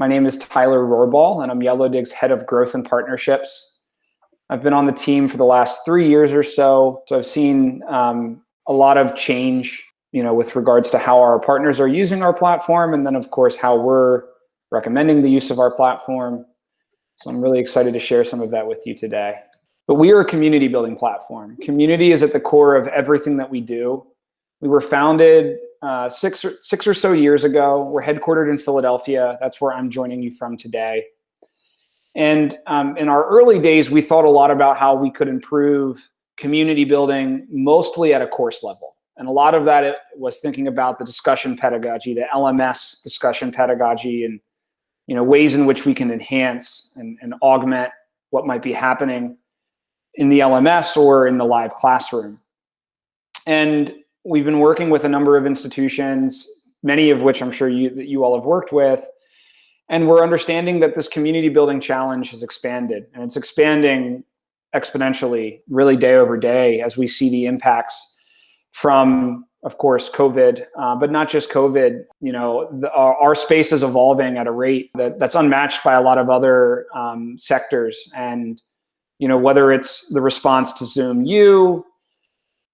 My name is Tyler Rohrbal, and I'm Yellowdig's Head of Growth and Partnerships. I've been on the team for the last 3 years or so I've seen a lot of change, with regards to how our partners are using our platform, and then of course how we're recommending the use of our platform. So I'm really excited to share some of that with you today. But we are a community building platform. Community is at the core of everything that we do. We were founded six or so years ago. We're headquartered in Philadelphia. That's where I'm joining you from today. And in our early days, we thought a lot about how we could improve community building, mostly at a course level. And a lot of that it was thinking about the discussion pedagogy, the LMS discussion pedagogy, and ways in which we can enhance and augment what might be happening in the LMS or in the live classroom. And we've been working with a number of institutions, many of which I'm sure you all have worked with. And we're understanding that this community building challenge has expanded, and it's expanding exponentially, really day over day, as we see the impacts from, of course, COVID, but not just COVID. Our space is evolving at a rate that's unmatched by a lot of other sectors. And whether it's the response to Zoom U,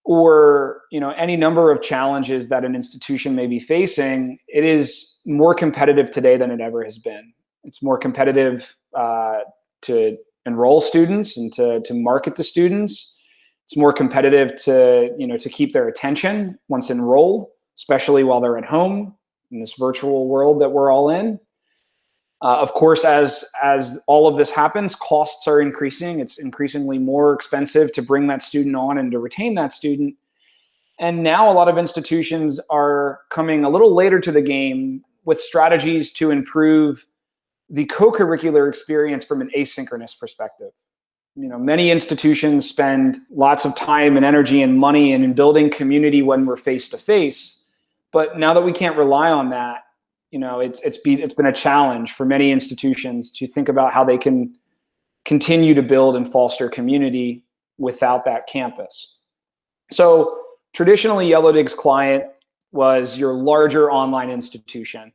or any number of challenges that an institution may be facing, it is more competitive today than it ever has been. It's more competitive to enroll students and to market to students. It's more competitive to keep their attention once enrolled, especially while they're at home in this virtual world that we're all in. Of course, as all of this happens, costs are increasing. It's increasingly more expensive to bring that student on and to retain that student. And now a lot of institutions are coming a little later to the game with strategies to improve the co-curricular experience from an asynchronous perspective. Many institutions spend lots of time and energy and money in building community when we're face-to-face. But now that we can't rely on that, it's been a challenge for many institutions to think about how they can continue to build and foster community without that campus. So traditionally, Yellowdig's client was your larger online institution.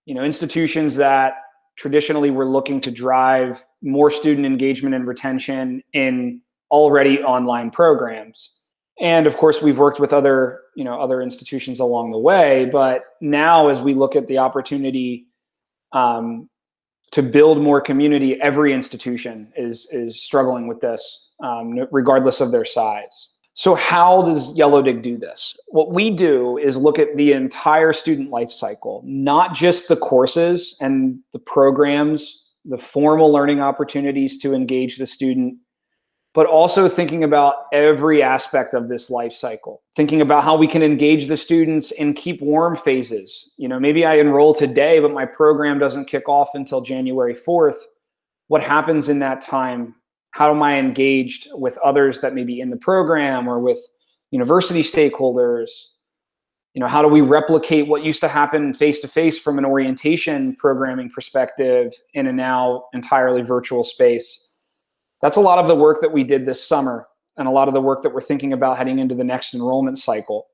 Institutions that traditionally were looking to drive more student engagement and retention in already online programs. And of course, we've worked with other institutions along the way. But now, as we look at the opportunity to build more community, every institution is struggling with this, regardless of their size. So how does Yellowdig do this? What we do is look at the entire student life cycle, not just the courses and the programs, the formal learning opportunities to engage the student, but also thinking about every aspect of this life cycle, thinking about how we can engage the students in keep warm phases. Maybe I enroll today, but my program doesn't kick off until January 4th. What happens in that time? How am I engaged with others that may be in the program or with university stakeholders? How do we replicate what used to happen face-to-face from an orientation programming perspective in a now entirely virtual space? That's a lot of the work that we did this summer, and a lot of the work that we're thinking about heading into the next enrollment cycle.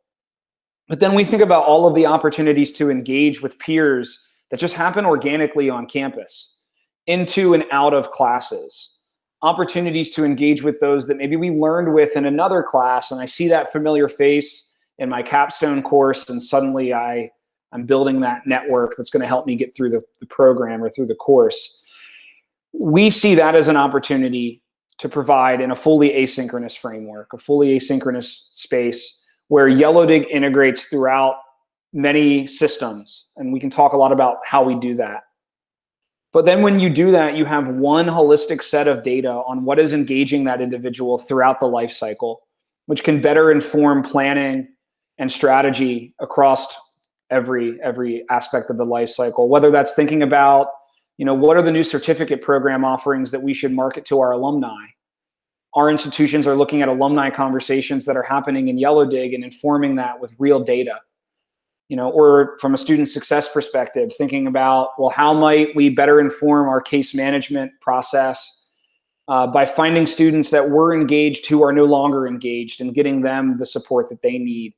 But then we think about all of the opportunities to engage with peers that just happen organically on campus, into and out of classes. Opportunities to engage with those that maybe we learned with in another class, and I see that familiar face in my capstone course, and suddenly I'm building that network that's going to help me get through the program or through the course. We see that as an opportunity to provide in a fully asynchronous framework, a fully asynchronous space where Yellowdig integrates throughout many systems, and we can talk a lot about how we do that. But then when you do that, you have one holistic set of data on what is engaging that individual throughout the life cycle, which can better inform planning and strategy across every aspect of the life cycle, whether that's thinking about, what are the new certificate program offerings that we should market to our alumni? Our institutions are looking at alumni conversations that are happening in Yellowdig and informing that with real data. Or from a student success perspective, thinking about, well, how might we better inform our case management process by finding students that were engaged who are no longer engaged and getting them the support that they need.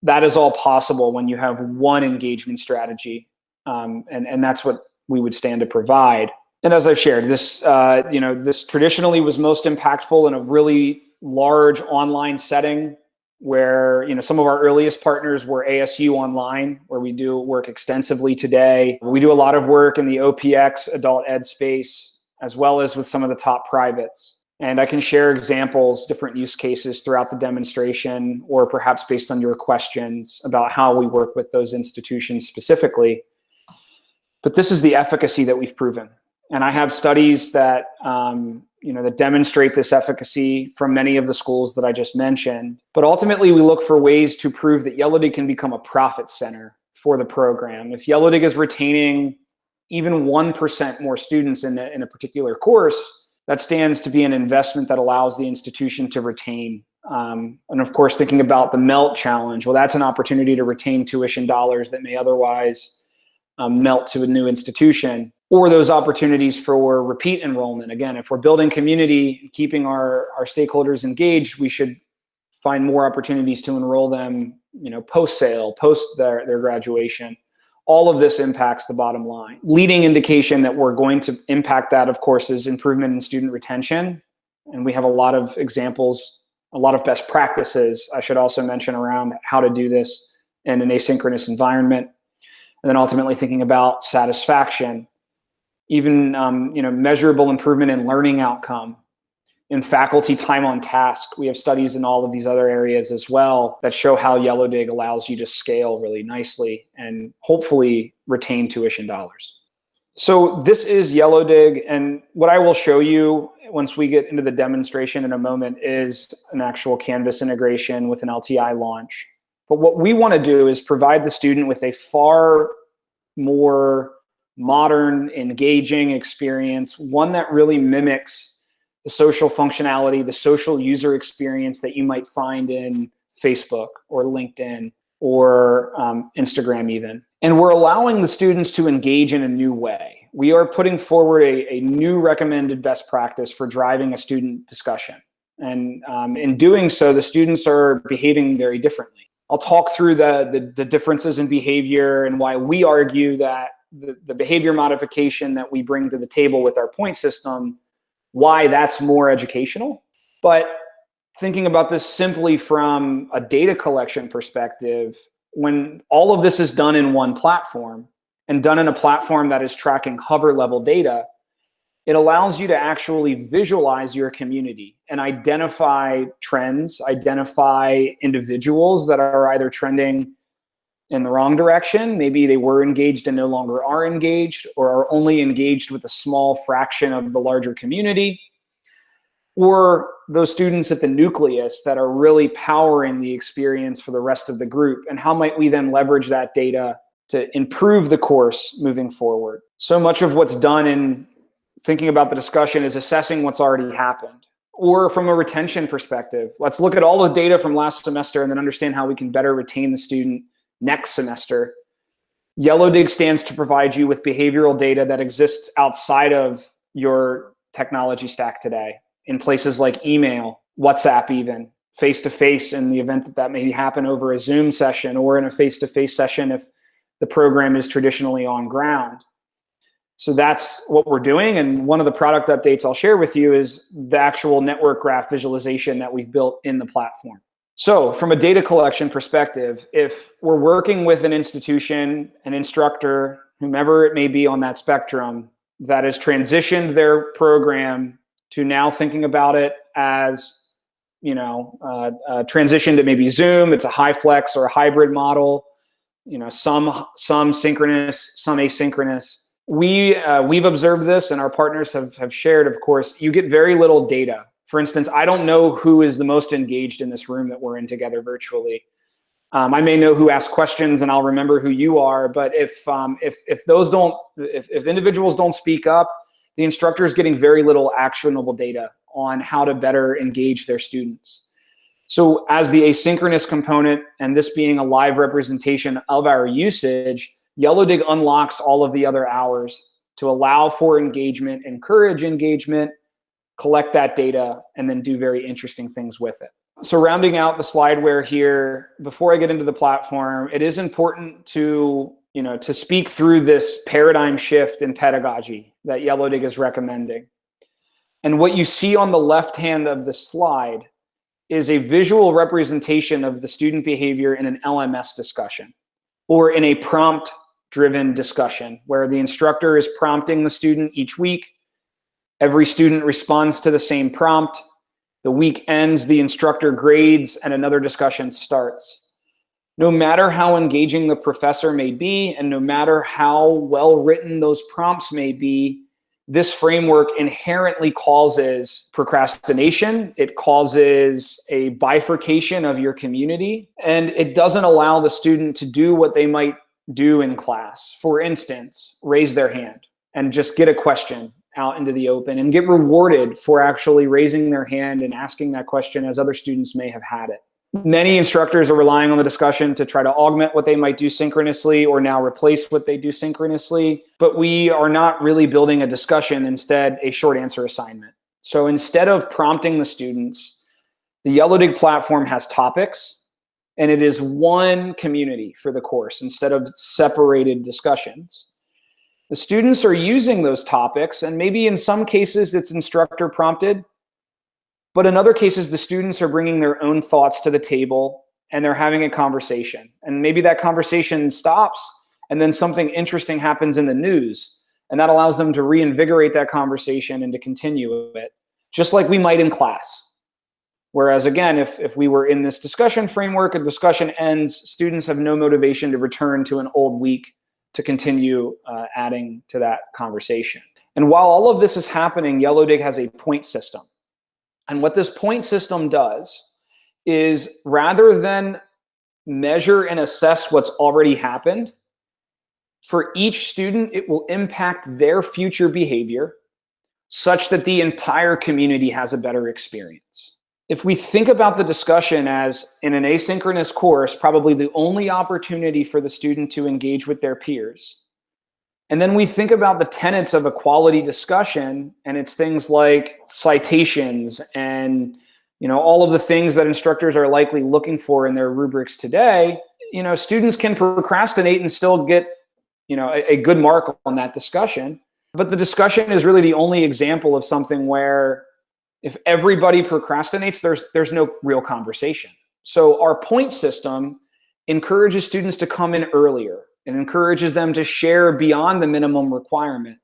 That is all possible when you have one engagement strategy. And that's what we would stand to provide. And as I've shared, this this traditionally was most impactful in a really large online setting where some of our earliest partners were ASU Online, where we do work extensively today. We do a lot of work in the OPX adult ed space, as well as with some of the top privates. And I can share examples, different use cases throughout the demonstration, or perhaps based on your questions about how we work with those institutions specifically. But this is the efficacy that we've proven. And I have studies that that demonstrate this efficacy from many of the schools that I just mentioned. But ultimately, we look for ways to prove that Yellowdig can become a profit center for the program. If Yellowdig is retaining even 1% more students in a particular course, that stands to be an investment that allows the institution to retain. And of course, thinking about the MELT challenge, well, that's an opportunity to retain tuition dollars that may otherwise melt to a new institution, or those opportunities for repeat enrollment. Again, if we're building community, keeping our stakeholders engaged, we should find more opportunities to enroll them, post-sale, post their graduation. All of this impacts the bottom line. Leading indication that we're going to impact that, of course, is improvement in student retention. And we have a lot of examples, a lot of best practices, I should also mention, around how to do this in an asynchronous environment. And then ultimately thinking about satisfaction, even measurable improvement in learning outcome, in faculty time on task. We have studies in all of these other areas as well that show how Yellowdig allows you to scale really nicely and hopefully retain tuition dollars. So this is Yellowdig, and what I will show you once we get into the demonstration in a moment is an actual Canvas integration with an LTI launch. But what we want to do is provide the student with a far more modern, engaging experience, one that really mimics the social functionality, the social user experience that you might find in Facebook or LinkedIn or Instagram even. And we're allowing the students to engage in a new way. We are putting forward a new recommended best practice for driving a student discussion. And in doing so, the students are behaving very differently. I'll talk through the differences in behavior and why we argue that the behavior modification that we bring to the table with our point system, why that's more educational. But thinking about this simply from a data collection perspective, when all of this is done in one platform and done in a platform that is tracking hover level data, it allows you to actually visualize your community and identify trends, identify individuals that are either trending in the wrong direction. Maybe they were engaged and no longer are engaged, or are only engaged with a small fraction of the larger community, or those students at the nucleus that are really powering the experience for the rest of the group. And how might we then leverage that data to improve the course moving forward? So much of what's done in thinking about the discussion is assessing what's already happened. Or from a retention perspective, let's look at all the data from last semester and then understand how we can better retain the student next semester. Yellowdig stands to provide you with behavioral data that exists outside of your technology stack today, in places like email, WhatsApp even, face-to-face in the event that may happen over a Zoom session, or in a face-to-face session if the program is traditionally on ground. So that's what we're doing. And one of the product updates I'll share with you is the actual network graph visualization that we've built in the platform. So from a data collection perspective, if we're working with an institution, an instructor, whomever it may be on that spectrum, that has transitioned their program to now thinking about it as, transition to maybe Zoom, it's a high flex or a hybrid model, some synchronous, some asynchronous. We've observed this, and our partners have shared, of course, you get very little data. For instance, I don't know who is the most engaged in this room that we're in together virtually. I may know who asked questions, and I'll remember who you are. But if individuals don't speak up, the instructor is getting very little actionable data on how to better engage their students. So as the asynchronous component, and this being a live representation of our usage, Yellowdig unlocks all of the other hours to allow for engagement, encourage engagement, collect that data, and then do very interesting things with it. So rounding out the slideware here, before I get into the platform, it is important to to speak through this paradigm shift in pedagogy that Yellowdig is recommending. And what you see on the left hand of the slide is a visual representation of the student behavior in an LMS discussion or in a prompt-driven discussion where the instructor is prompting the student each week. Every student responds to the same prompt. The week ends, the instructor grades, and another discussion starts. No matter how engaging the professor may be, and no matter how well written those prompts may be, this framework inherently causes procrastination. It causes a bifurcation of your community, and it doesn't allow the student to do what they might do in class. For instance, raise their hand and just get a question out into the open and get rewarded for actually raising their hand and asking that question as other students may have had it. Many instructors are relying on the discussion to try to augment what they might do synchronously or now replace what they do synchronously, but we are not really building a discussion, instead a short answer assignment. So instead of prompting the students, the Yellowdig platform has topics, and it is one community for the course instead of separated discussions. The students are using those topics, and maybe in some cases it's instructor prompted, but in other cases, the students are bringing their own thoughts to the table and they're having a conversation. And maybe that conversation stops and then something interesting happens in the news. And that allows them to reinvigorate that conversation and to continue it, just like we might in class. Whereas again, if we were in this discussion framework, a discussion ends, students have no motivation to return to an old week to continue adding to that conversation. And while all of this is happening, Yellowdig has a point system. And what this point system does is, rather than measure and assess what's already happened, for each student, it will impact their future behavior such that the entire community has a better experience. If we think about the discussion as, in an asynchronous course, probably the only opportunity for the student to engage with their peers, and then we think about the tenets of a quality discussion, and it's things like citations and all of the things that instructors are likely looking for in their rubrics today. Students can procrastinate and still get a good mark on that discussion. But the discussion is really the only example of something where if everybody procrastinates, there's no real conversation. So our point system encourages students to come in earlier. It encourages them to share beyond the minimum requirement,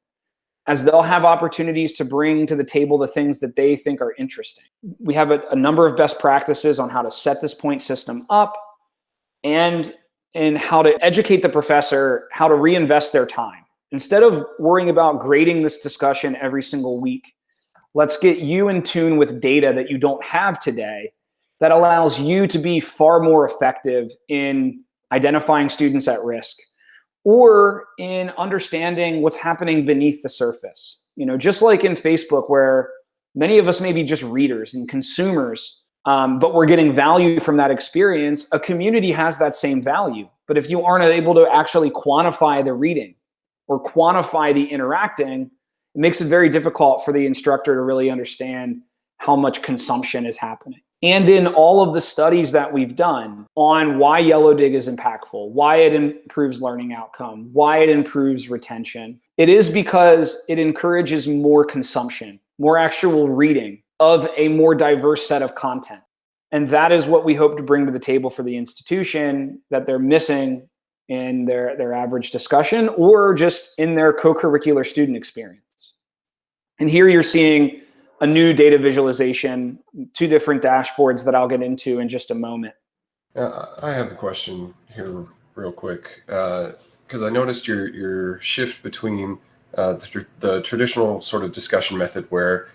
as they'll have opportunities to bring to the table the things that they think are interesting. We have a number of best practices on how to set this point system up and in how to educate the professor how to reinvest their time. Instead of worrying about grading this discussion every single week, let's get you in tune with data that you don't have today that allows you to be far more effective in identifying students at risk, or in understanding what's happening beneath the surface. Just like in Facebook, where many of us may be just readers and consumers, but we're getting value from that experience, a community has that same value. But if you aren't able to actually quantify the reading or quantify the interacting, it makes it very difficult for the instructor to really understand how much consumption is happening. And in all of the studies that we've done on why Yellowdig is impactful, why it improves learning outcome, why it improves retention, it is because it encourages more consumption, more actual reading of a more diverse set of content. And that is what we hope to bring to the table for the institution that they're missing in their average discussion or just in their co-curricular student experience. And here you're seeing a new data visualization, two different dashboards that I'll get into in just a moment. I have a question here real quick, because I noticed your shift between the traditional sort of discussion method where,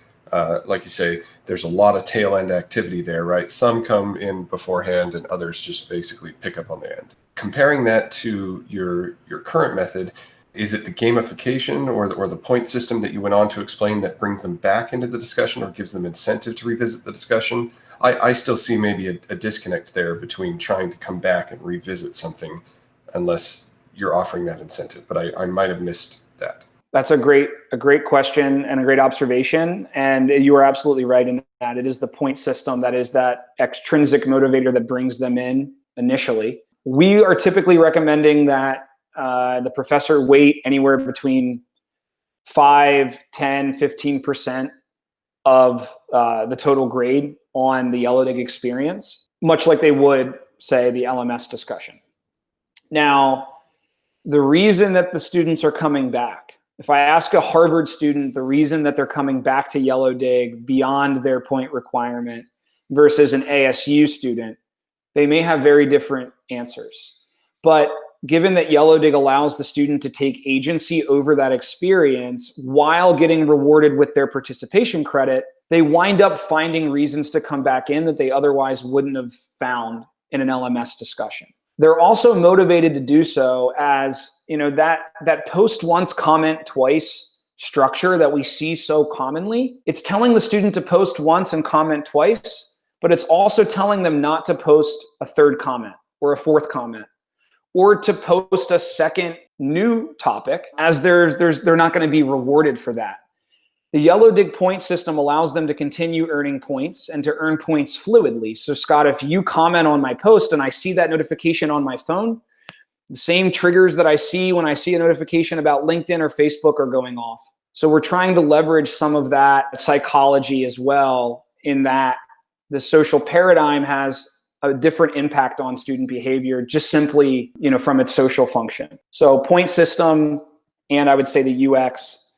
like you say, there's a lot of tail end activity there, right? Some come in beforehand and others just basically pick up on the end. Comparing that to your current method, is it the gamification or the point system that you went on to explain that brings them back into the discussion or gives them incentive to revisit the discussion? I still see maybe a disconnect there between trying to come back and revisit something unless you're offering that incentive, but I might have missed that. That's a great question and a great observation. And you are absolutely right in that it is the point system that is that extrinsic motivator that brings them in initially. We are typically recommending that the professor weight anywhere between 5, 10, 15% of the total grade on the Yellowdig experience, much like they would, say, the LMS discussion. Now, the reason that the students are coming back, if I ask a Harvard student the reason that they're coming back to Yellowdig beyond their point requirement versus an ASU student, they may have very different answers. But given that Yellowdig allows the student to take agency over that experience while getting rewarded with their participation credit, they wind up finding reasons to come back in that they otherwise wouldn't have found in an LMS discussion. They're also motivated to do so as, that post once, comment twice structure that we see so commonly. It's telling the student to post once and comment twice, but it's also telling them not to post a third comment or a fourth comment, or to post a second new topic, as they're not going to be rewarded for that. The Yellowdig point system allows them to continue earning points and to earn points fluidly. So Scott, if you comment on my post and I see that notification on my phone, the same triggers that I see when I see a notification about LinkedIn or Facebook are going off. So we're trying to leverage some of that psychology as well, in that the social paradigm has a different impact on student behavior, just simply, from its social function. So point system, and I would say the UX,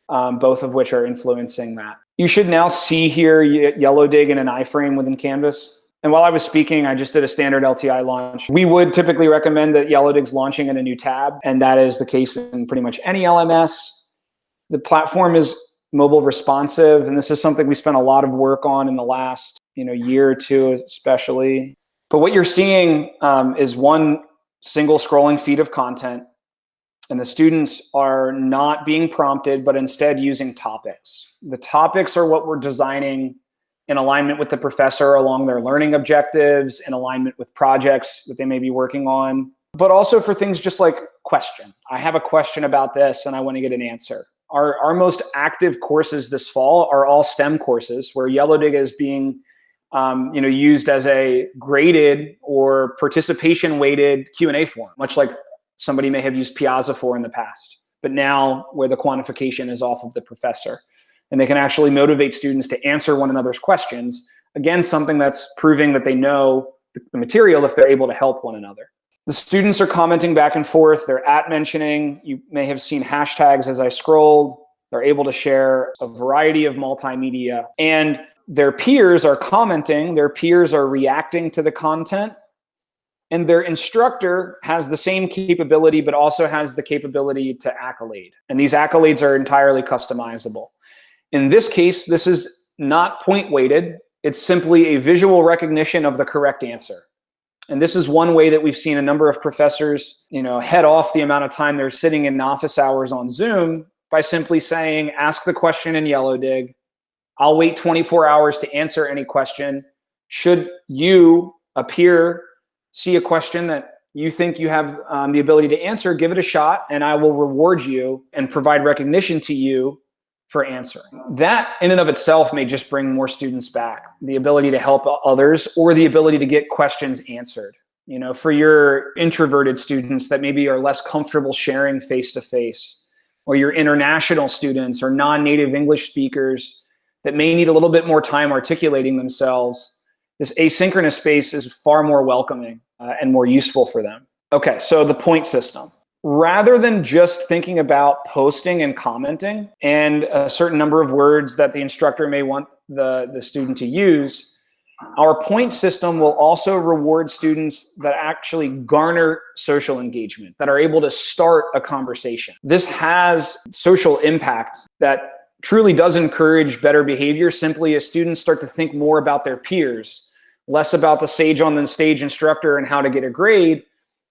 both of which are influencing that. You should now see here Yellowdig in an iframe within Canvas. And while I was speaking, I just did a standard LTI launch. We would typically recommend that Yellowdig's launching in a new tab, and that is the case in pretty much any LMS. The platform is mobile responsive, and this is something we spent a lot of work on in the last year or two especially. But what you're seeing is one single scrolling feed of content, and the students are not being prompted, but instead using topics. The topics are what we're designing in alignment with the professor along their learning objectives, in alignment with projects that they may be working on, but also for things just like question. I have a question about this and I want to get an answer. Our most active courses this fall are all STEM courses, where Yellowdig is being used as a graded or participation weighted Q&A form, much like somebody may have used Piazza for in the past, but now where the quantification is off of the professor. And they can actually motivate students to answer one another's questions. Again, something that's proving that they know the material if they're able to help one another. The students are commenting back and forth. They're mentioning. You may have seen hashtags as I scrolled. They're able to share a variety of multimedia. And their peers are commenting. Their peers are reacting to the content. And their instructor has the same capability, but also has the capability to accolade. And these accolades are entirely customizable. In this case, this is not point weighted. It's simply a visual recognition of the correct answer. And this is one way that we've seen a number of professors, head off the amount of time they're sitting in office hours on Zoom by simply saying, ask the question in Yellowdig. I'll wait 24 hours to answer any question. Should you, a peer, see a question that you think you have the ability to answer, give it a shot, and I will reward you and provide recognition to you for answering. That in and of itself may just bring more students back, the ability to help others or the ability to get questions answered. For your introverted students that maybe are less comfortable sharing face-to-face, or your international students or non-native English speakers that may need a little bit more time articulating themselves, this asynchronous space is far more welcoming and more useful for them. Okay, so the point system. Rather than just thinking about posting and commenting and a certain number of words that the instructor may want the student to use, our point system will also reward students that actually garner social engagement, that are able to start a conversation. This has social impact that truly does encourage better behavior, simply as students start to think more about their peers, less about the sage on the stage instructor and how to get a grade,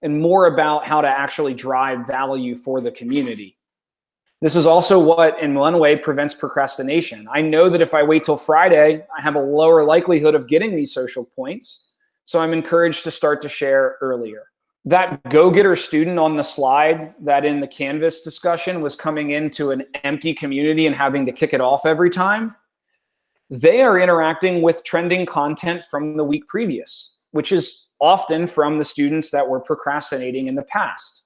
and more about how to actually drive value for the community. This is also what, in one way, prevents procrastination. I know that if I wait till Friday, I have a lower likelihood of getting these social points, so I'm encouraged to start to share earlier. That go-getter student on the slide that in the Canvas discussion was coming into an empty community and having to kick it off every time, they are interacting with trending content from the week previous, which is often from the students that were procrastinating in the past.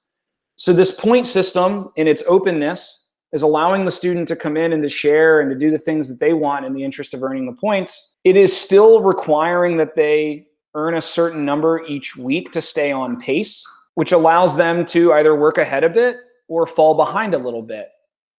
So this point system in its openness is allowing the student to come in and to share and to do the things that they want in the interest of earning the points. It is still requiring that they earn a certain number each week to stay on pace, which allows them to either work ahead a bit or fall behind a little bit.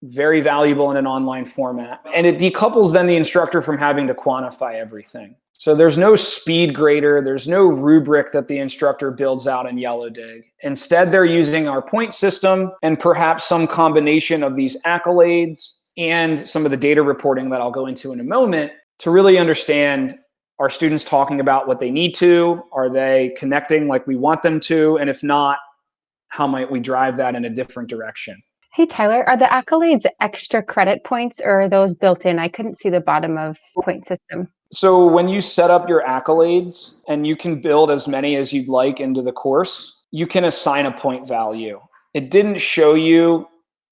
Very valuable in an online format. And it decouples then the instructor from having to quantify everything. So there's no speed grader, there's no rubric that the instructor builds out in Yellowdig. Instead, they're using our point system and perhaps some combination of these accolades and some of the data reporting that I'll go into in a moment to really understand, are students talking about what they need to? Are they connecting like we want them to? And if not, how might we drive that in a different direction? Hey, Tyler, are the accolades extra credit points or are those built in? I couldn't see the bottom of point system. So when you set up your accolades, and you can build as many as you'd like into the course, you can assign a point value. It didn't show you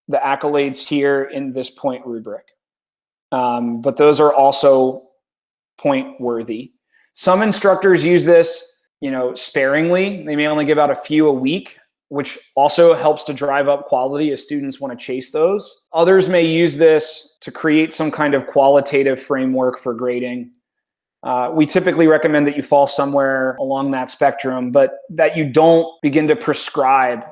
the accolades here in this point rubric, but those are also point worthy. Some instructors use this, sparingly. They may only give out a few a week, which also helps to drive up quality as students want to chase those. Others may use this to create some kind of qualitative framework for grading. We typically recommend that you fall somewhere along that spectrum, but that you don't begin to prescribe,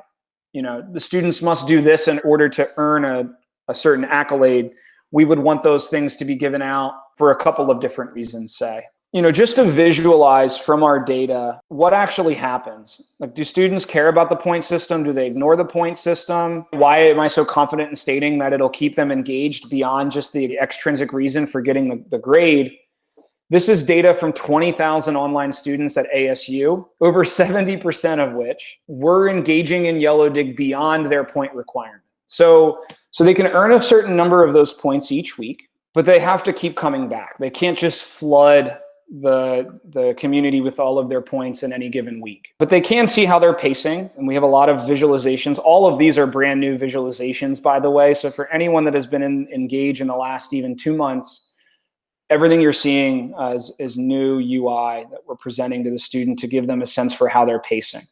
the students must do this in order to earn a certain accolade. We would want those things to be given out for a couple of different reasons, say. Just to visualize from our data what actually happens. Like, do students care about the point system? Do they ignore the point system? Why am I so confident in stating that it'll keep them engaged beyond just the extrinsic reason for getting the grade? This is data from 20,000 online students at ASU, over 70% of which were engaging in Yellowdig beyond their point requirement. So they can earn a certain number of those points each week, but they have to keep coming back. They can't just flood the community with all of their points in any given week. But they can see how they're pacing, and we have a lot of visualizations. All of these are brand new visualizations, by the way. So for anyone that has been engaged in the last even 2 months, everything you're seeing is new UI that we're presenting to the student to give them a sense for how they're pacing.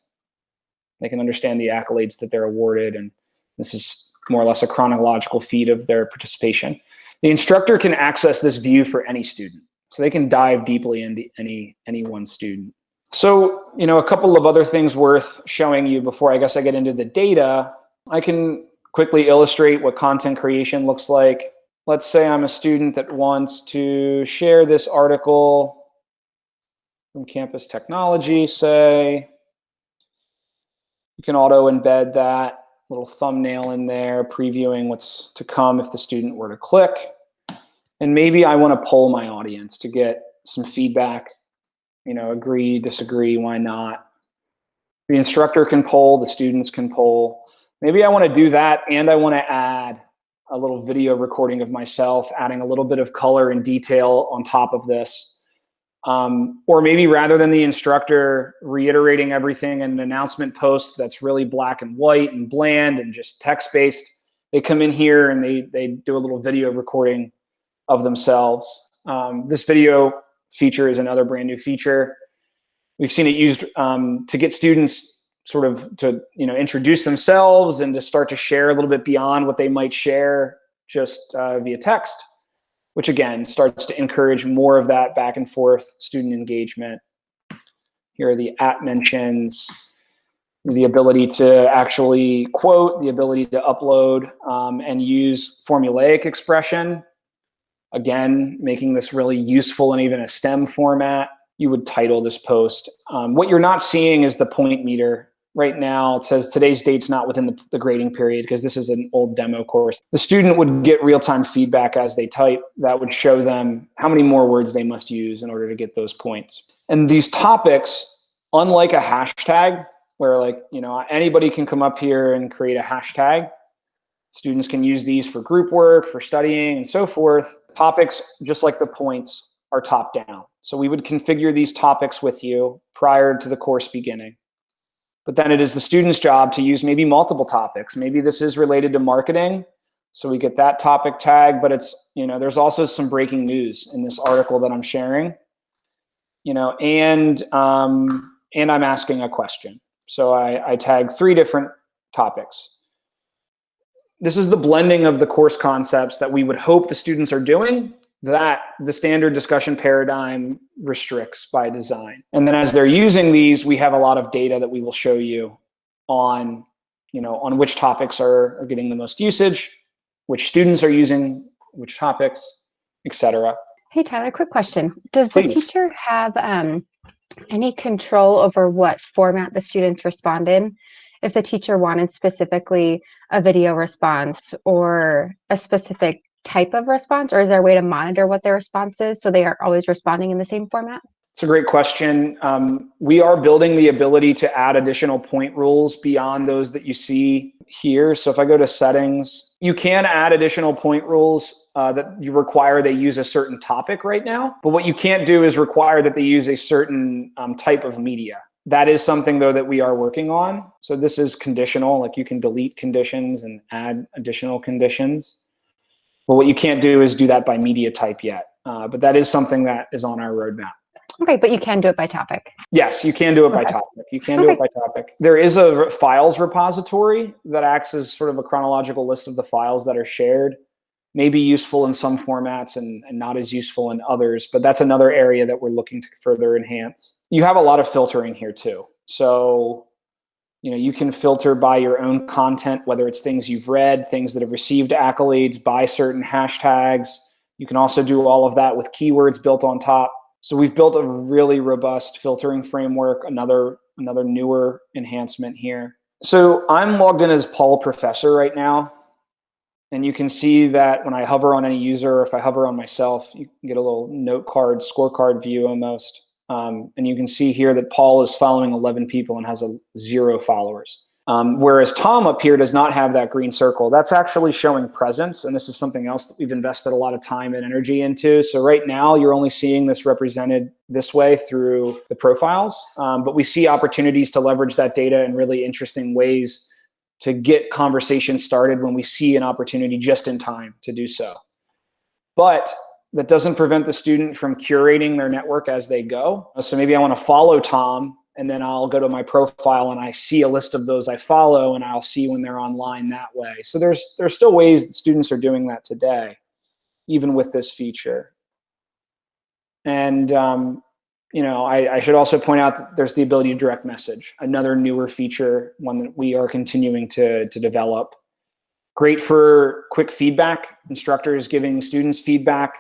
They can understand the accolades that they're awarded, and this is more or less a chronological feed of their participation. The instructor can access this view for any student, so they can dive deeply into any one student. So, a couple of other things worth showing you before I guess I get into the data. I can quickly illustrate what content creation looks like. Let's say I'm a student that wants to share this article from campus technology, say. You can auto embed that little thumbnail in there, previewing what's to come if the student were to click. And maybe I want to poll my audience to get some feedback, agree, disagree, why not? The instructor can poll, the students can poll. Maybe I want to do that, and I want to add a little video recording of myself, adding a little bit of color and detail on top of this. Or maybe rather than the instructor reiterating everything in an announcement post that's really black and white and bland and just text-based, they come in here and they do a little video recording of themselves. This video feature is another brand new feature. We've seen it used to get students sort of to introduce themselves and to start to share a little bit beyond what they might share just via text, which again starts to encourage more of that back and forth student engagement. Here are the @ mentions, the ability to actually quote, the ability to upload and use formulaic expression. Again, making this really useful in even a STEM format. You would title this post. What you're not seeing is the point meter. Right now, it says today's date's not within the grading period because this is an old demo course. The student would get real-time feedback as they type. That would show them how many more words they must use in order to get those points. And these topics, unlike a hashtag, where anybody can come up here and create a hashtag, students can use these for group work, for studying, and so forth. Topics, just like the points, are top-down. So we would configure these topics with you prior to the course beginning. But then it is the student's job to use maybe multiple topics. Maybe this is related to marketing, so we get that topic tag, but it's, there's also some breaking news in this article that I'm sharing, and I'm asking a question. So I tag 3 different topics. This is the blending of the course concepts that we would hope the students are doing that the standard discussion paradigm restricts by design. And then as they're using these, we have a lot of data that we will show you on, on which topics are getting the most usage, which students are using which topics, etc. Hey, Tyler, quick question. Does Please. the teacher have any control over what format the students respond in? If the teacher wanted specifically a video response or a specific type of response, or is there a way to monitor what their response is so they are always responding in the same format? It's a great question. We are building the ability to add additional point rules beyond those that you see here. So if I go to settings, you can add additional point rules that you require they use a certain topic right now. But what you can't do is require that they use a certain type of media. That is something, though, that we are working on. So this is conditional, like you can delete conditions and add additional conditions. But what you can't do is do that by media type yet. But that is something that is on our roadmap. Okay, but you can do it by topic. Yes, you can do it by topic. You can do it by topic. There is a files repository that acts as sort of a chronological list of the files that are shared. May be useful in some formats and not as useful in others, but that's another area that we're looking to further enhance. You have a lot of filtering here too. So, you can filter by your own content, whether it's things you've read, things that have received accolades, by certain hashtags. You can also do all of that with keywords built on top. So we've built a really robust filtering framework, another newer enhancement here. So I'm logged in as Paul Professor right now. And you can see that when I hover on any user, or if I hover on myself, you can get a little note card, scorecard view almost. And you can see here that Paul is following 11 people and has 0 followers. Whereas Tom up here does not have that green circle. That's actually showing presence. And this is something else that we've invested a lot of time and energy into. So right now, you're only seeing this represented this way through the profiles. But we see opportunities to leverage that data in really interesting ways to get conversation started when we see an opportunity just in time to do so. But that doesn't prevent the student from curating their network as they go. So maybe I want to follow Tom, and then I'll go to my profile and I see a list of those I follow, and I'll see when they're online that way. So there's still ways that students are doing that today, even with this feature. And I should also point out that there's the ability to direct message, another newer feature, one that we are continuing to develop. Great for quick feedback, instructors giving students feedback.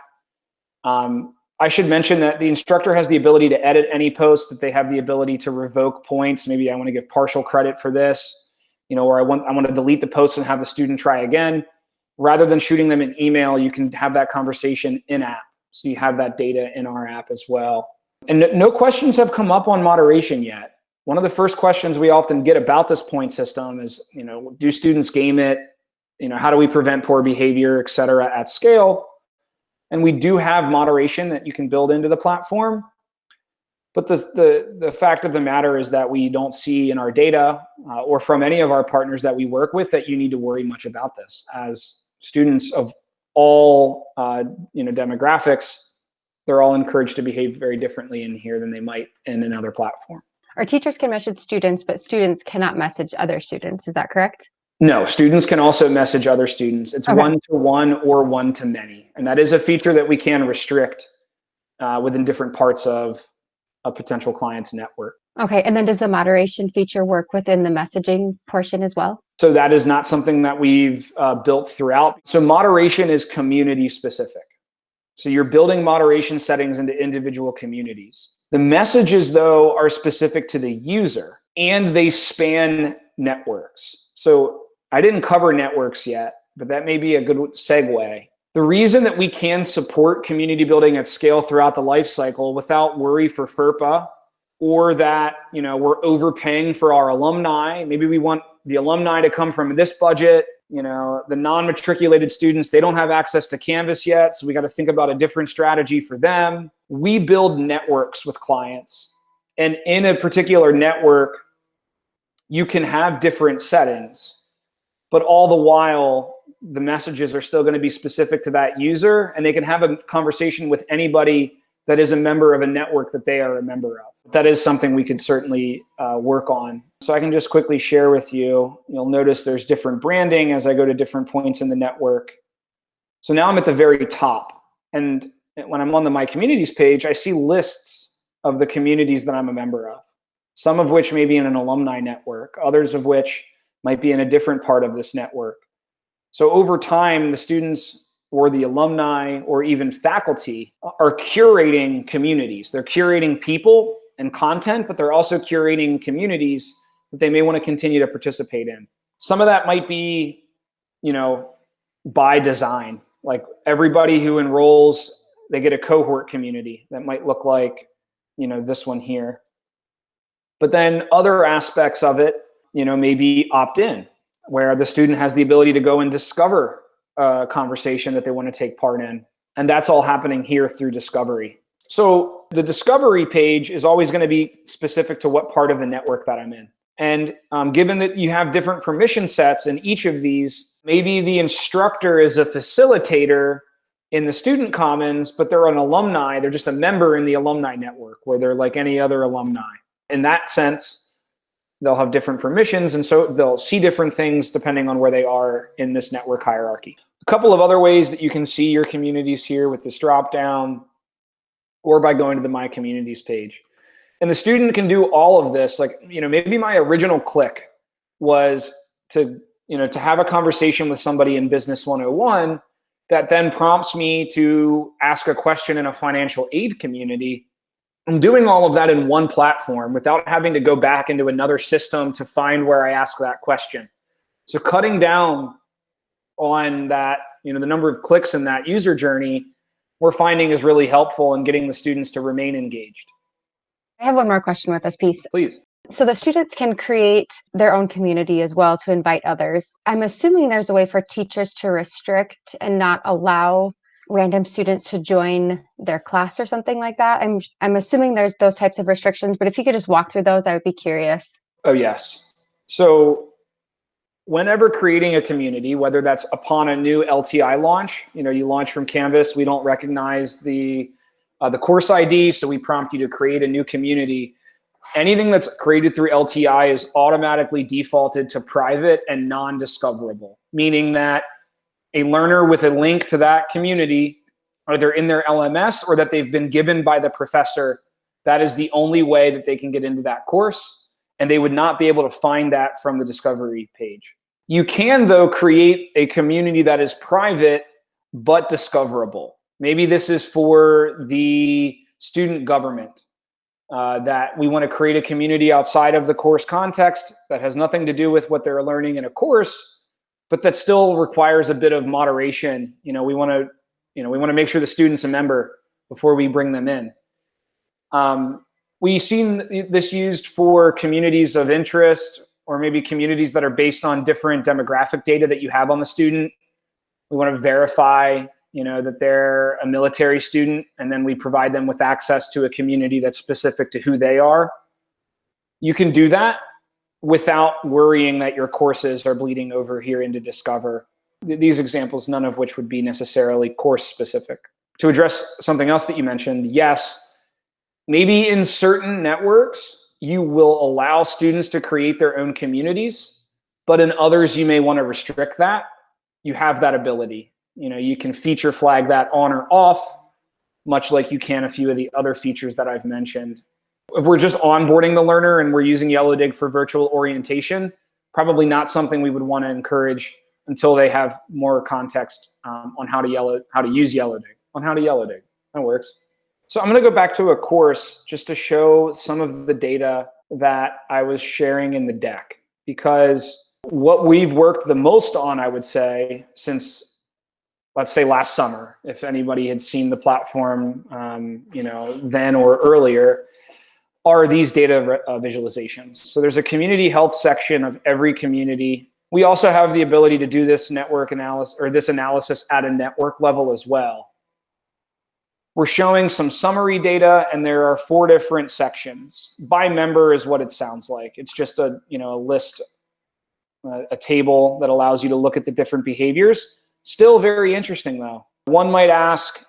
I should mention that the instructor has the ability to edit any post, that they have the ability to revoke points. Maybe I want to give partial credit for this, or I want to delete the post and have the student try again. Rather than shooting them an email, you can have that conversation in-app. So you have that data in our app as well. And no questions have come up on moderation yet. One of the first questions we often get about this point system is, do students game it? How do we prevent poor behavior, et cetera, at scale? And we do have moderation that you can build into the platform. But the fact of the matter is that we don't see in our data or from any of our partners that we work with that you need to worry much about this. As students of all demographics, they're all encouraged to behave very differently in here than they might in another platform. Our teachers can message students, but students cannot message other students. Is that correct? No, students can also message other students. It's one-to-one or one-to-many. And that is a feature that we can restrict within different parts of a potential client's network. Okay, and then does the moderation feature work within the messaging portion as well? So that is not something that we've built throughout. So moderation is community specific. So you're building moderation settings into individual communities. The messages, though, are specific to the user, and they span networks. So I didn't cover networks yet, but that may be a good segue. The reason that we can support community building at scale throughout the life cycle without worry for FERPA, or that we're overpaying for our alumni. Maybe we want the alumni to come from this budget. The non-matriculated students, they don't have access to Canvas yet, so we got to think about a different strategy for them. We build networks with clients, and in a particular network, you can have different settings, but all the while, the messages are still going to be specific to that user, and they can have a conversation with anybody that is a member of a network that they are a member of. That is something we could certainly work on. So I can just quickly share with you. You'll notice there's different branding as I go to different points in the network. So now I'm at the very top. And when I'm on the My Communities page, I see lists of the communities that I'm a member of, some of which may be in an alumni network, others of which might be in a different part of this network. So over time, the students or the alumni or even faculty are curating communities. They're curating people and content, but they're also curating communities that they may want to continue to participate in. Some of that might be, by design. Like everybody who enrolls, they get a cohort community that might look like, this one here. But then other aspects of it, maybe opt-in, where the student has the ability to go and discover a conversation that they want to take part in. And that's all happening here through Discovery. So the Discovery page is always going to be specific to what part of the network that I'm in. And given that you have different permission sets in each of these, maybe the instructor is a facilitator in the student commons, but they're an alumni. They're just a member in the alumni network where they're like any other alumni. In that sense, they'll have different permissions, and so they'll see different things depending on where they are in this network hierarchy. A couple of other ways that you can see your communities here with this dropdown, or by going to the My Communities page. And the student can do all of this. Like, maybe my original click was to have a conversation with somebody in Business 101 that then prompts me to ask a question in a financial aid community. I'm doing all of that in one platform without having to go back into another system to find where I ask that question. So cutting down on that, the number of clicks in that user journey, we're finding is really helpful in getting the students to remain engaged. I have one more question with this piece. Please. So the students can create their own community as well to invite others. I'm assuming there's a way for teachers to restrict and not allow random students to join their class or something like that. I'm assuming there's those types of restrictions, but if you could just walk through those, I would be curious. Oh, yes. So whenever creating a community, whether that's upon a new LTI launch, you launch from Canvas, we don't recognize the course ID, so we prompt you to create a new community. Anything that's created through LTI is automatically defaulted to private and non-discoverable, meaning that a learner with a link to that community, either in their LMS or that they've been given by the professor, that is the only way that they can get into that course, and they would not be able to find that from the Discovery page. You can, though, create a community that is private but discoverable. Maybe this is for the student government, that we want to create a community outside of the course context that has nothing to do with what they're learning in a course, but that still requires a bit of moderation. We want to make sure the student's a member before we bring them in. We've seen this used for communities of interest, or maybe communities that are based on different demographic data that you have on the student. We want to verify, that they're a military student, and then we provide them with access to a community that's specific to who they are. You can do that without worrying that your courses are bleeding over here into Discover. These examples, none of which would be necessarily course specific. To address something else that you mentioned, yes, maybe in certain networks, you will allow students to create their own communities, but in others, you may want to restrict that. You have that ability. You can feature flag that on or off, much like you can a few of the other features that I've mentioned. If we're just onboarding the learner and we're using Yellowdig for virtual orientation, probably not something we would want to encourage until they have more context on how to use Yellowdig. That works. So I'm going to go back to a course just to show some of the data that I was sharing in the deck, because what we've worked the most on, I would say, since, let's say, last summer, if anybody had seen the platform, then or earlier, are these data visualizations. So there's a community health section of every community. We also have the ability to do this network analysis, or this analysis at a network level as well. We're showing some summary data, and there are 4 different sections. By member is what it sounds like. It's just a list, a table that allows you to look at the different behaviors. Still very interesting, though. One might ask,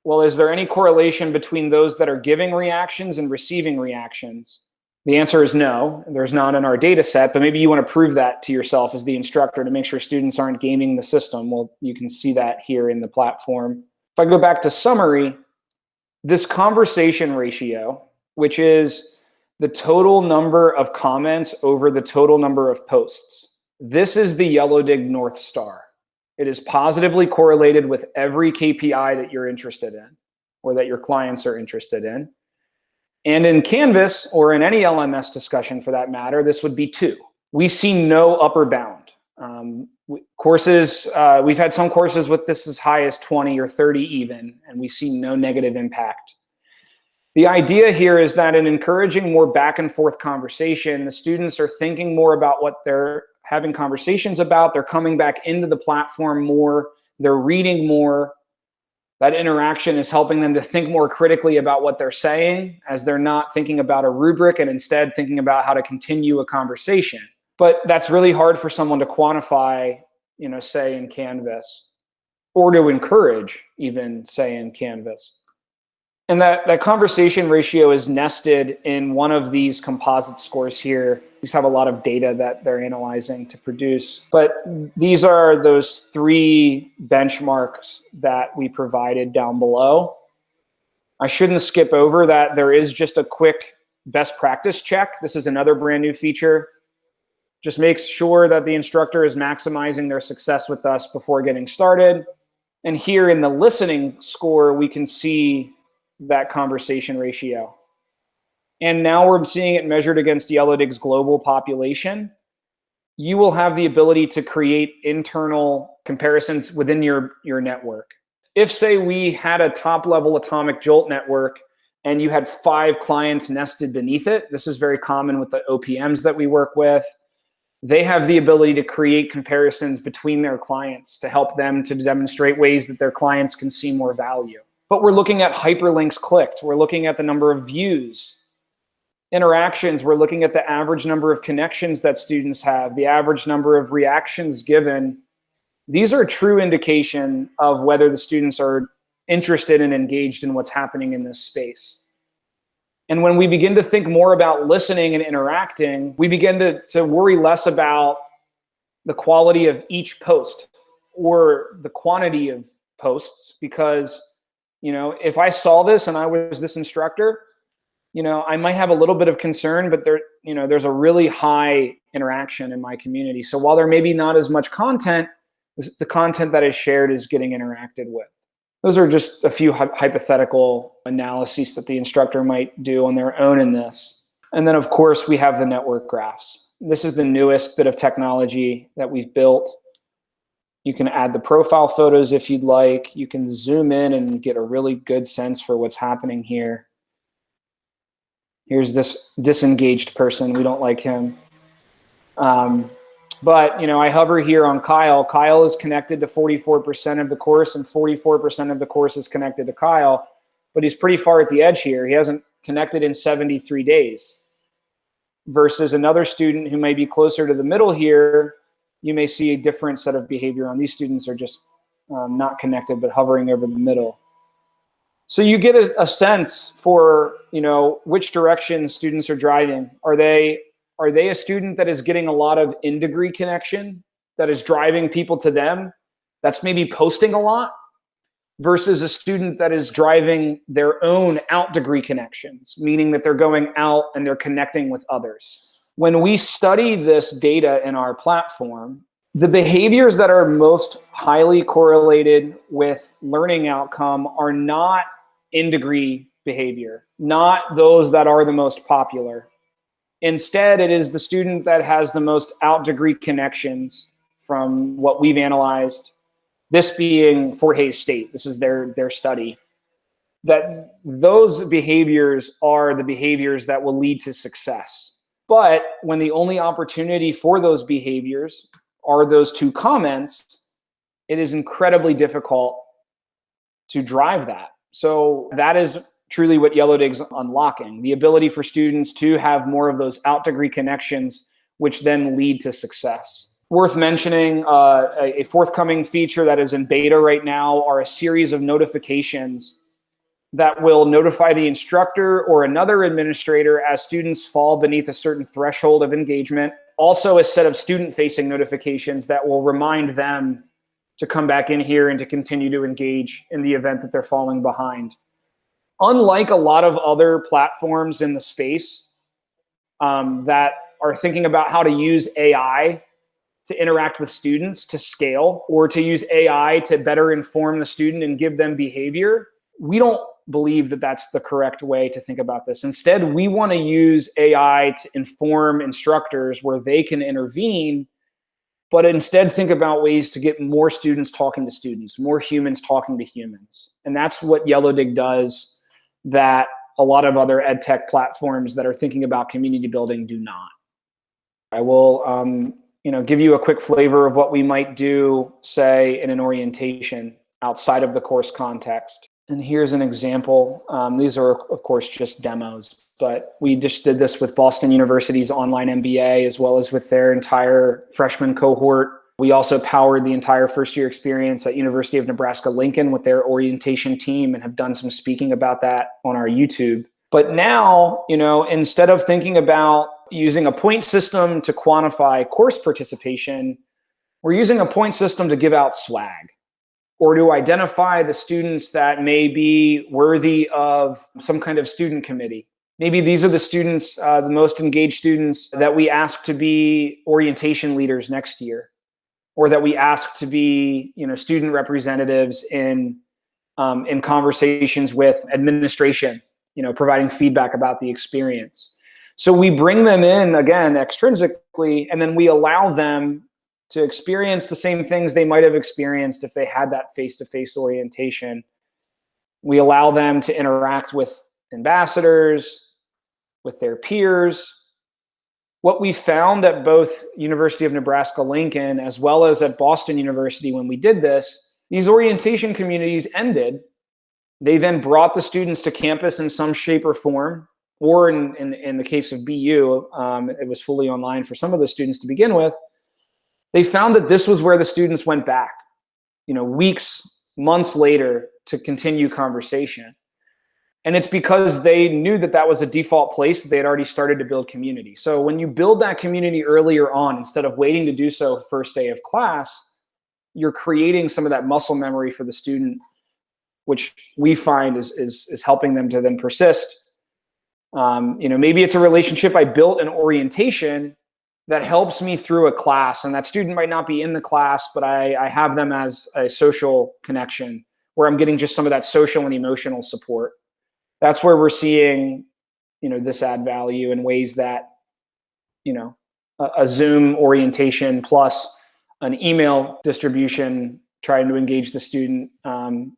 Well, is there any correlation between those that are giving reactions and receiving reactions? The answer is no, there's not in our data set, but maybe you want to prove that to yourself as the instructor to make sure students aren't gaming the system. Well, you can see that here in the platform. If I go back to summary, this conversation ratio, which is the total number of comments over the total number of posts, this is the Yellowdig North Star. It is positively correlated with every KPI that you're interested in or that your clients are interested in. And in Canvas, or in any LMS discussion for that matter, this would be 2. We see no upper bound. We've had some courses with this as high as 20 or 30 even, and we see no negative impact. The idea here is that in encouraging more back and forth conversation, the students are thinking more about what they're having conversations about, they're coming back into the platform more, they're reading more. That interaction is helping them to think more critically about what they're saying, as they're not thinking about a rubric and instead thinking about how to continue a conversation. But that's really hard for someone to quantify, say in Canvas, or to encourage even, say in Canvas. And that conversation ratio is nested in one of these composite scores here. These have a lot of data that they're analyzing to produce. But these are those 3 benchmarks that we provided down below. I shouldn't skip over that there is just a quick best practice check. This is another brand new feature. Just makes sure that the instructor is maximizing their success with us before getting started. And here in the listening score, we can see that conversation ratio. And now we're seeing it measured against Yellowdig's global population. You will have the ability to create internal comparisons within your network. If, say, we had a top-level atomic jolt network and you had 5 clients nested beneath it, this is very common with the OPMs that we work with, they have the ability to create comparisons between their clients to help them to demonstrate ways that their clients can see more value. But we're looking at hyperlinks clicked. We're looking at the number of views, interactions. We're looking at the average number of connections that students have, the average number of reactions given. These are a true indication of whether the students are interested and engaged in what's happening in this space. And when we begin to think more about listening and interacting, we begin to worry less about the quality of each post or the quantity of posts, because if I saw this and I was this instructor, I might have a little bit of concern, but there's a really high interaction in my community. So while there may be not as much content, the content that is shared is getting interacted with. Those are just a few hypothetical analyses that the instructor might do on their own in this. And then, of course, we have the network graphs. This is the newest bit of technology that we've built. You can add the profile photos if you'd like. You can zoom in and get a really good sense for what's happening here. Here's this disengaged person. We don't like him. But I hover here on Kyle. Kyle is connected to 44% of the course, and 44% of the course is connected to Kyle. But he's pretty far at the edge here. He hasn't connected in 73 days. Versus another student who may be closer to the middle here, you may see a different set of behavior on. These students are just not connected, but hovering over the middle. So you get a sense for which direction students are driving. Are they a student that is getting a lot of in-degree connection, that is driving people to them, that's maybe posting a lot, versus a student that is driving their own out-degree connections, meaning that they're going out and they're connecting with others? When we study this data in our platform, the behaviors that are most highly correlated with learning outcome are not in-degree behavior, not those that are the most popular. Instead, it is the student that has the most out-degree connections from what we've analyzed, this being Fort Hays State. This is their study. That those behaviors are the behaviors that will lead to success. But when the only opportunity for those behaviors are those 2 comments, it is incredibly difficult to drive that. So that is truly what Yellowdig's unlocking, the ability for students to have more of those out-degree connections, which then lead to success. Worth mentioning, a forthcoming feature that is in beta right now are a series of notifications that will notify the instructor or another administrator as students fall beneath a certain threshold of engagement. Also a set of student-facing notifications that will remind them to come back in here and to continue to engage in the event that they're falling behind. Unlike a lot of other platforms in the space that are thinking about how to use AI to interact with students to scale, or to use AI to better inform the student and give them behavior, we don't believe that that's the correct way to think about this. Instead, we want to use AI to inform instructors where they can intervene, but instead think about ways to get more students talking to students, more humans talking to humans. And that's what Yellowdig does that a lot of other ed tech platforms that are thinking about community building do not. I will give you a quick flavor of what we might do, say, in an orientation outside of the course context. And here's an example. These are, of course, just demos, but we just did this with Boston University's online MBA, as well as with their entire freshman cohort. We also powered the entire first-year experience at University of Nebraska-Lincoln with their orientation team, and have done some speaking about that on our YouTube. But now, instead of thinking about using a point system to quantify course participation, we're using a point system to give out swag, or to identify the students that may be worthy of some kind of student committee. Maybe these are the students, the most engaged students that we ask to be orientation leaders next year, or that we ask to be, student representatives in conversations with administration, providing feedback about the experience. So we bring them in, again, extrinsically, and then we allow them to experience the same things they might have experienced if they had that face-to-face orientation. We allow them to interact with ambassadors, with their peers. What we found at both University of Nebraska-Lincoln as well as at Boston University when we did this, these orientation communities ended. They then brought the students to campus in some shape or form, or in the case of BU, it was fully online for some of the students to begin with. They found that this was where the students went back, weeks, months later, to continue conversation. And it's because they knew that that was a default place that they had already started to build community. So when you build that community earlier on, instead of waiting to do so first day of class, you're creating some of that muscle memory for the student, which we find is helping them to then persist. Maybe it's a relationship I built in orientation that helps me through a class, and that student might not be in the class, but I have them as a social connection where I'm getting just some of that social and emotional support. That's where we're seeing, this add value in ways that, a Zoom orientation plus an email distribution trying to engage the student,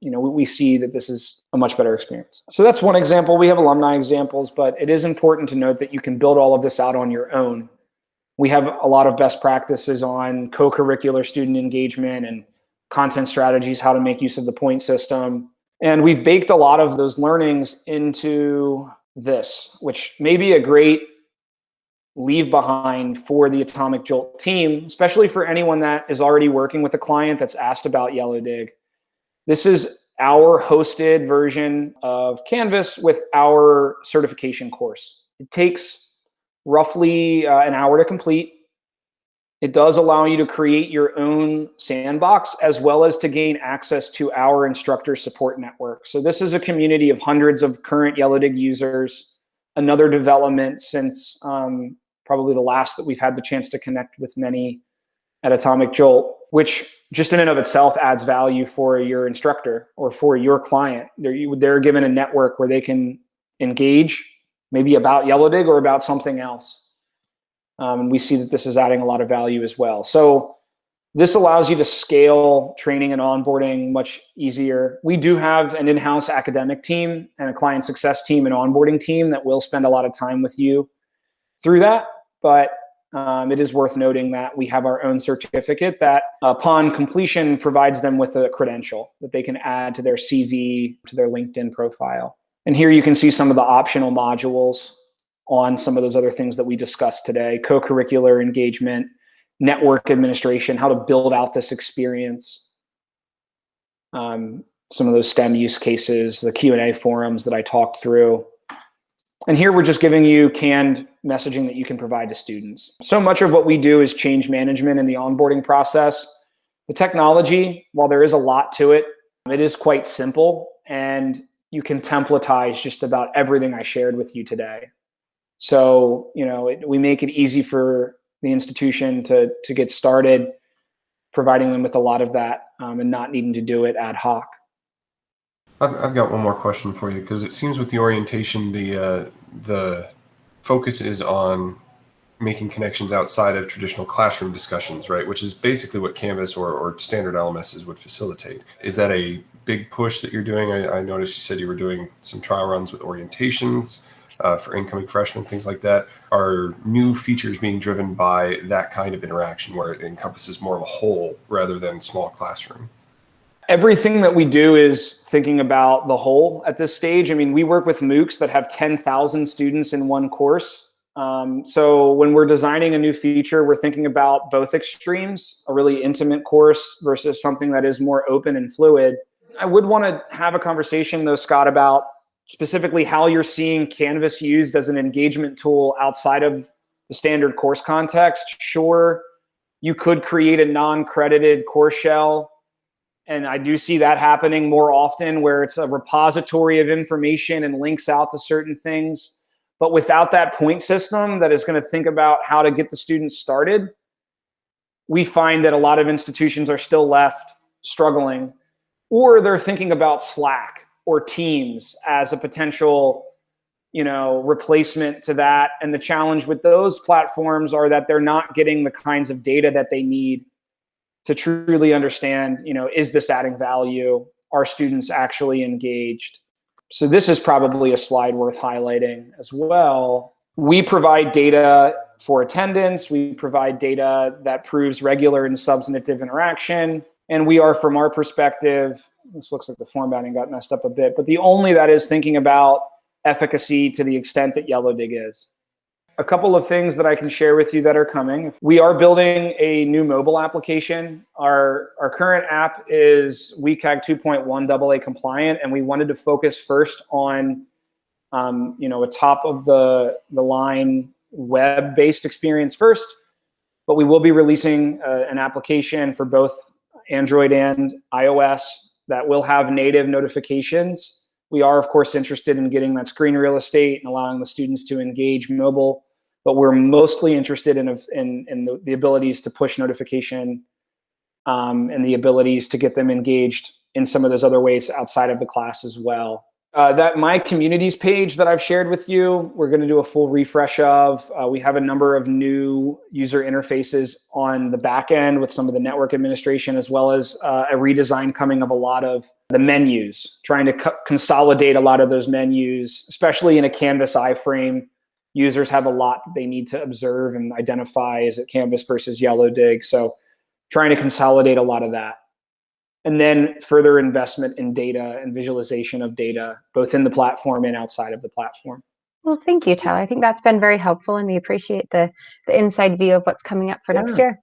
we see that this is a much better experience. So that's one example. We have alumni examples, but it is important to note that you can build all of this out on your own. We have a lot of best practices on co-curricular student engagement and content strategies, how to make use of the point system. And we've baked a lot of those learnings into this, which may be a great leave behind for the Atomic Jolt team, especially for anyone that is already working with a client that's asked about Yellowdig. This is our hosted version of Canvas with our certification course. It takes roughly an hour to complete. It does allow you to create your own sandbox as well as to gain access to our instructor support network. So this is a community of hundreds of current Yellowdig users, another development since probably the last that we've had the chance to connect with many at Atomic Jolt, which just in and of itself adds value for your instructor or for your client. They're given a network where they can engage maybe about Yellowdig or about something else. We see that this is adding a lot of value as well. So this allows you to scale training and onboarding much easier. We do have an in-house academic team and a client success team and onboarding team that will spend a lot of time with you through that. But it is worth noting that we have our own certificate that upon completion provides them with a credential that they can add to their CV, to their LinkedIn profile. And here you can see some of the optional modules on some of those other things that we discussed today: co-curricular engagement, network administration, how to build out this experience. some of those STEM use cases, the Q&A forums that I talked through. And here we're just giving you canned messaging that you can provide to students. So much of what we do is change management in the onboarding process. The technology, while there is a lot to it, it is quite simple, and you can templatize just about everything I shared with you today. So, we make it easy for the institution to get started, providing them with a lot of that and not needing to do it ad hoc. I've got one more question for you, because it seems with the orientation, the focus is on making connections outside of traditional classroom discussions, right? Which is basically what Canvas or standard LMSs would facilitate. Is that a big push that you're doing? I noticed you said you were doing some trial runs with orientations for incoming freshmen, things like that. Are new features being driven by that kind of interaction where it encompasses more of a whole rather than small classroom? Everything that we do is thinking about the whole at this stage. I mean, we work with MOOCs that have 10,000 students in one course. So when we're designing a new feature, we're thinking about both extremes, a really intimate course versus something that is more open and fluid. I would want to have a conversation, though, Scott, about specifically how you're seeing Canvas used as an engagement tool outside of the standard course context. Sure, you could create a non-credited course shell, and I do see that happening more often, where it's a repository of information and links out to certain things. But without that point system that is going to think about how to get the students started, we find that a lot of institutions are still left struggling, or they're thinking about Slack or Teams as a potential, replacement to that. And the challenge with those platforms are that they're not getting the kinds of data that they need to truly understand, is this adding value? Are students actually engaged? So this is probably a slide worth highlighting as well. We provide data for attendance. We provide data that proves regular and substantive interaction. And we are, from our perspective, this looks like the formatting got messed up a bit, but the only that is thinking about efficacy to the extent that Yellowdig is. A couple of things that I can share with you that are coming. We are building a new mobile application. Our current app is WCAG 2.1 AA compliant, and we wanted to focus first on a top of the line web-based experience first, but we will be releasing an application for both Android and iOS that will have native notifications. We are, of course, interested in getting that screen real estate and allowing the students to engage mobile, but we're mostly interested in the abilities to push notification and the abilities to get them engaged in some of those other ways outside of the class as well. That My Communities page that I've shared with you, we're going to do a full refresh of. We have a number of new user interfaces on the back end with some of the network administration, as well as a redesign coming of a lot of the menus, trying to consolidate a lot of those menus, especially in a Canvas iframe. Users have a lot that they need to observe and identify. Is it Canvas versus Yellowdig? So trying to consolidate a lot of that. And then further investment in data and visualization of data, both in the platform and outside of the platform. Well, thank you, Tyler. I think that's been very helpful, and we appreciate the inside view of what's coming up for next year.